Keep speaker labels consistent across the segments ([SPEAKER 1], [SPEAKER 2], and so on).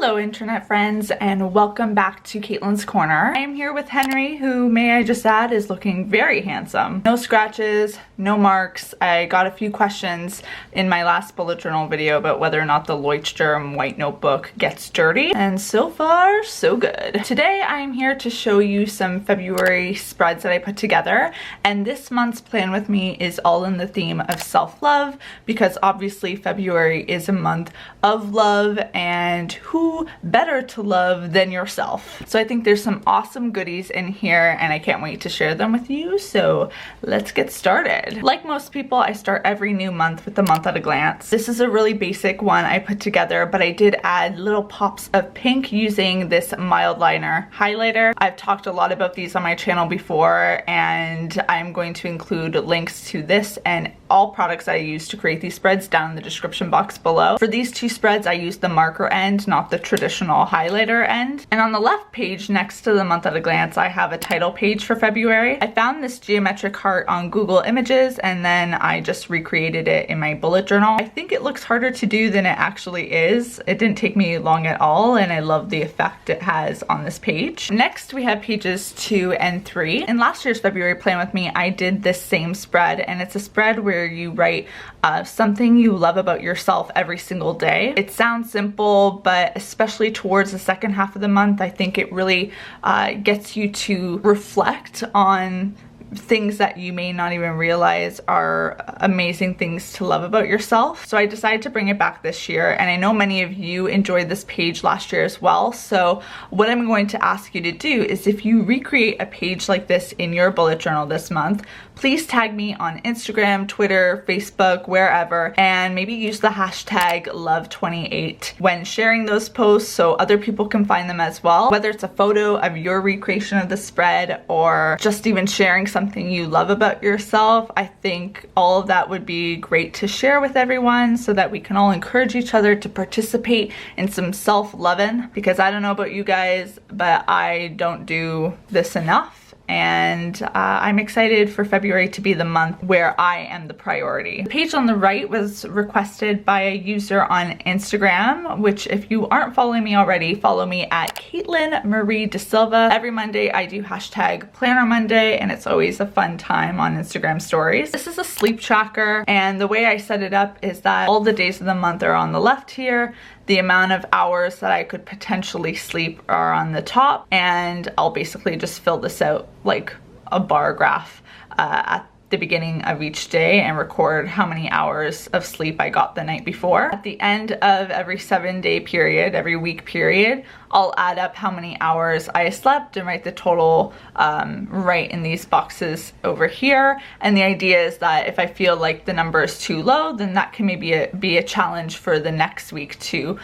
[SPEAKER 1] Hello internet friends, and welcome back to Caitlin's Corner. I am here with Henry, who, may I just add, is looking very handsome. No scratches, no marks. I got a few questions in my last bullet journal video about whether or not the Leuchtturm white notebook gets dirty, and so far so good. Today I am here to show you some February spreads that I put together, and this month's plan with me is all in the theme of self-love, because obviously February is a month of love, and who better to love than yourself? So I think there's some awesome goodies in here, and I can't wait to share them with you, so let's get started. Like most people, I start every new month with the month at a glance. This is a really basic one I put together, but I did add little pops of pink using this mild liner highlighter. I've talked a lot about these on my channel before, and I'm going to include links to this and all products I use to create these spreads down in the description box below. For these two spreads, I used the marker end, not the traditional highlighter end. And on the left page next to the month at a glance, I have a title page for February. I found this geometric heart on Google Images, and then I just recreated it in my bullet journal. I think it looks harder to do than it actually is. It didn't take me long at all, and I love the effect it has on this page. Next, we have pages 2 and 3. In last year's February Plan With Me, I did this same spread, and it's a spread where you write something you love about yourself every single day. It sounds simple, but especially towards the second half of the month, I think it really gets you to reflect on things that you may not even realize are amazing things to love about yourself. So I decided to bring it back this year, and I know many of you enjoyed this page last year as well. So what I'm going to ask you to do is, if you recreate a page like this in your bullet journal this month, please tag me on Instagram, Twitter, Facebook, wherever, and maybe use the hashtag love28 when sharing those posts so other people can find them as well. Whether it's a photo of your recreation of the spread or just even sharing something you love about yourself, I think all of that would be great to share with everyone so that we can all encourage each other to participate in some self-loving, because I don't know about you guys, but I don't do this enough. And I'm excited for February to be the month where I am the priority. The page on the right was requested by a user on Instagram, which, if you aren't following me already, follow me at Caitlin Marie De Silva. Every Monday I do hashtag Planner Monday, and it's always a fun time on Instagram stories. This is a sleep tracker, and the way I set it up is that all the days of the month are on the left here. The amount of hours that I could potentially sleep are on the top, and I'll basically just fill this out like a bar graph at the beginning of each day and record how many hours of sleep I got the night before. At the end of every 7-day period, every week period, I'll add up how many hours I slept and write the total right in these boxes over here. And the idea is that if I feel like the number is too low, then that can maybe be a challenge for the next week to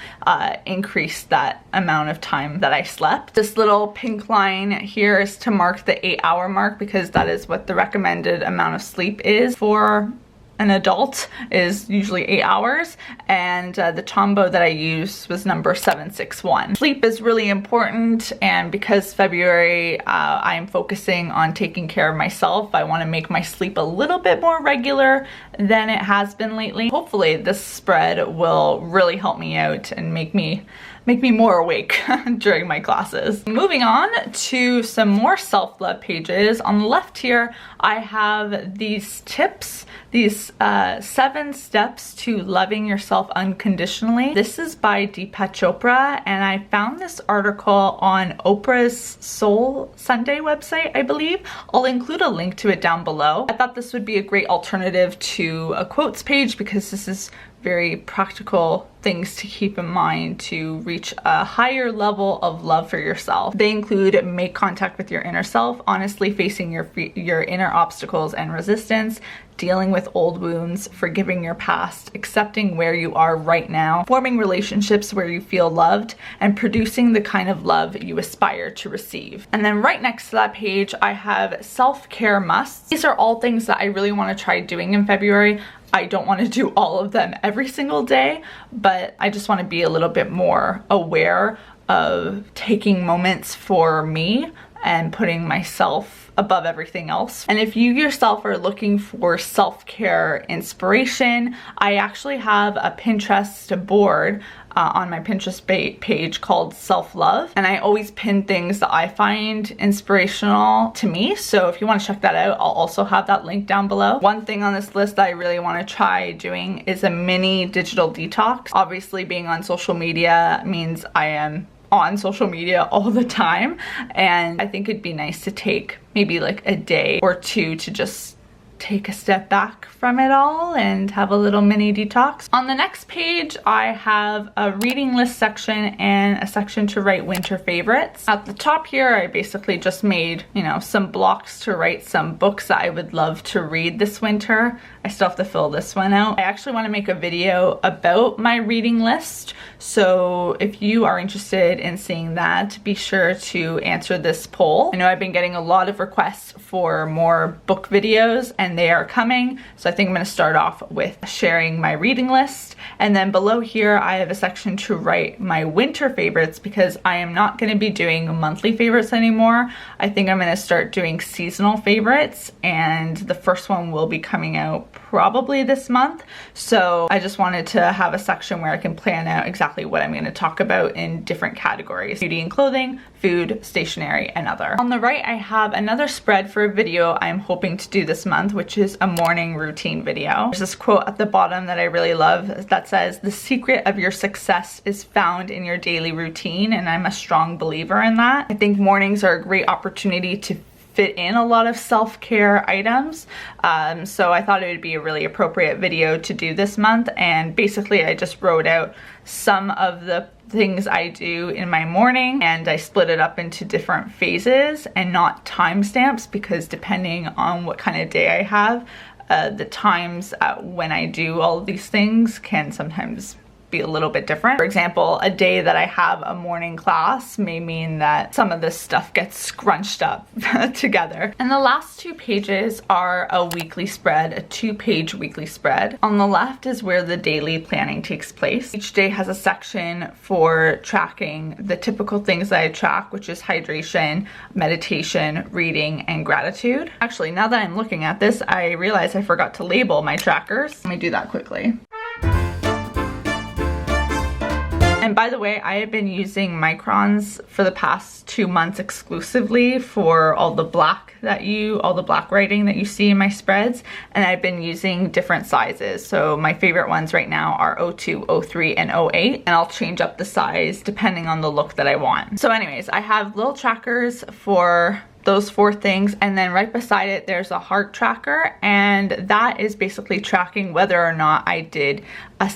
[SPEAKER 1] increase that amount of time that I slept. This little pink line here is to mark the 8-hour mark, because that is what the recommended amount of sleep is for an adult, is usually 8 hours, and the Tombow that I used was number 761. Sleep is really important, and because February I'm focusing on taking care of myself, I want to make my sleep a little bit more regular than it has been lately. Hopefully this spread will really help me out and make me more awake during my classes. Moving on to some more self-love pages. On the left here, I have these tips, these 7 steps to loving yourself unconditionally. This is by Deepak Chopra, and I found this article on Oprah's Soul Sunday website, I believe. I'll include a link to it down below. I thought this would be a great alternative to a quotes page, because this is very practical things to keep in mind to reach a higher level of love for yourself. They include: make contact with your inner self, honestly facing your inner obstacles and resistance, dealing with old wounds, forgiving your past, accepting where you are right now, forming relationships where you feel loved, and producing the kind of love you aspire to receive. And then right next to that page, I have self-care musts. These are all things that I really want to try doing in February. I don't want to do all of them every single day, but I just want to be a little bit more aware of taking moments for me and putting myself above everything else. And if you yourself are looking for self-care inspiration, I actually have a Pinterest board on my Pinterest page called Self-Love, and I always pin things that I find inspirational to me. So if you want to check that out, I'll also have that link down below. One thing on this list that I really want to try doing is a mini digital detox. Obviously, being on social media means I am on social media all the time, and I think it'd be nice to take maybe like a day or two to just take a step back from it all and have a little mini detox. On the next page, I have a reading list section and a section to write winter favorites. At the top here, I basically just made, you know, some blocks to write some books that I would love to read this winter. I still have to fill this one out. I actually want to make a video about my reading list, so if you are interested in seeing that, be sure to answer this poll. I know I've been getting a lot of requests for more book videos, and they are coming, so I think I'm going to start off with sharing my reading list, and then below here I have a section to write my winter favorites, because I am not going to be doing monthly favorites anymore. I think I'm going to start doing seasonal favorites, and the first one will be coming out probably this month. So I just wanted to have a section where I can plan out exactly what I'm going to talk about in different categories: beauty and clothing, food, stationery, and other. On the right, I have another spread for a video I'm hoping to do this month, which is a morning routine video. There's this quote at the bottom that I really love that says, "The secret of your success is found in your daily routine," and I'm a strong believer in that. I think mornings are a great opportunity to fit in a lot of self-care items, so I thought it would be a really appropriate video to do this month. And basically I just wrote out some of the things I do in my morning, and I split it up into different phases and not timestamps, because depending on what kind of day I have, the times when I do all of these things can sometimes be a little bit different. For example, a day that I have a morning class may mean that some of this stuff gets scrunched up together. And the last two pages are a weekly spread, a 2-page weekly spread. On the left is where the daily planning takes place. Each day has a section for tracking the typical things that I track, which is hydration, meditation, reading, and gratitude. Actually, now that I'm looking at this, I realize I forgot to label my trackers. Let me do that quickly. And by the way, I have been using microns for the past 2 months exclusively for all the black writing that you see in my spreads, and I've been using different sizes. So my favorite ones right now are 02, 03, and 08, and I'll change up the size depending on the look that I want. So anyways, I have little trackers for those 4 things, and then right beside it there's a heart tracker, and that is basically tracking whether or not I did a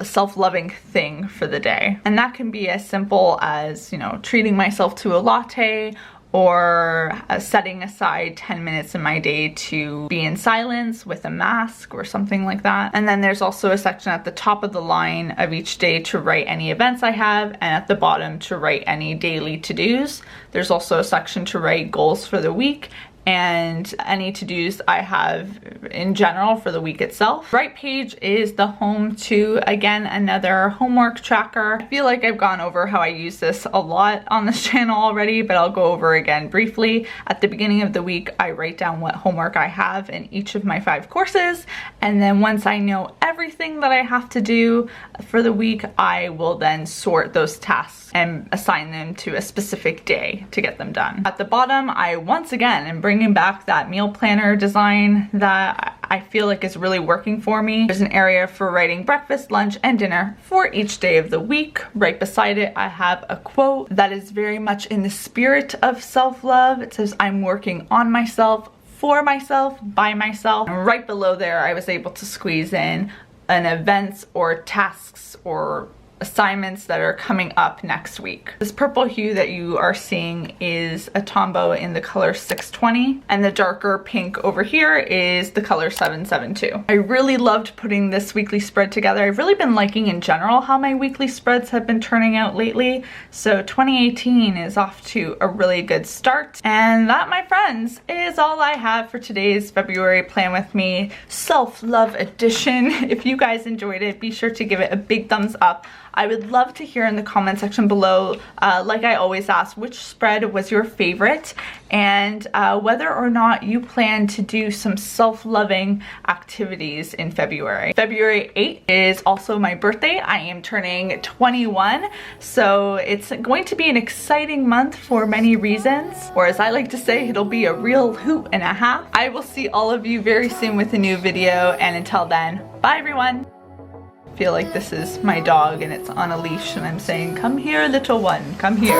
[SPEAKER 1] self-loving thing for the day. And that can be as simple as, you know, treating myself to a latte, or setting aside 10 minutes in my day to be in silence with a mask or something like that. And then there's also a section at the top of the line of each day to write any events I have, and at the bottom to write any daily to-dos. There's also a section to write goals for the week and any to-dos I have in general for the week itself. Right page is the home to, again, another homework tracker. I feel like I've gone over how I use this a lot on this channel already, but I'll go over again briefly. At the beginning of the week, I write down what homework I have in each of my 5 courses, and then once I know everything that I have to do for the week, I will then sort those tasks and assign them to a specific day to get them done. At the bottom, I once again am bringing back that meal planner design that I feel like is really working for me. There's an area for writing breakfast, lunch, and dinner for each day of the week. Right beside it, I have a quote that is very much in the spirit of self-love. It says, "I'm working on myself, for myself, by myself." And right below there, I was able to squeeze in an events or tasks or assignments that are coming up next week. This purple hue that you are seeing is a Tombow in the color 620, and the darker pink over here is the color 772. I really loved putting this weekly spread together. I've really been liking in general how my weekly spreads have been turning out lately, so 2018 is off to a really good start. And that, my friends, is all I have for today's February Plan With Me self-love edition. If you guys enjoyed it, be sure to give it a big thumbs up. I would love to hear in the comment section below, like I always ask, which spread was your favorite, and whether or not you plan to do some self-loving activities in February. February 8th is also my birthday. I am turning 21, so it's going to be an exciting month for many reasons, or as I like to say, it'll be a real hoot and a half. I will see all of you very soon with a new video, and until then, bye everyone. I feel like this is my dog and it's on a leash and I'm saying, come here little one, come here.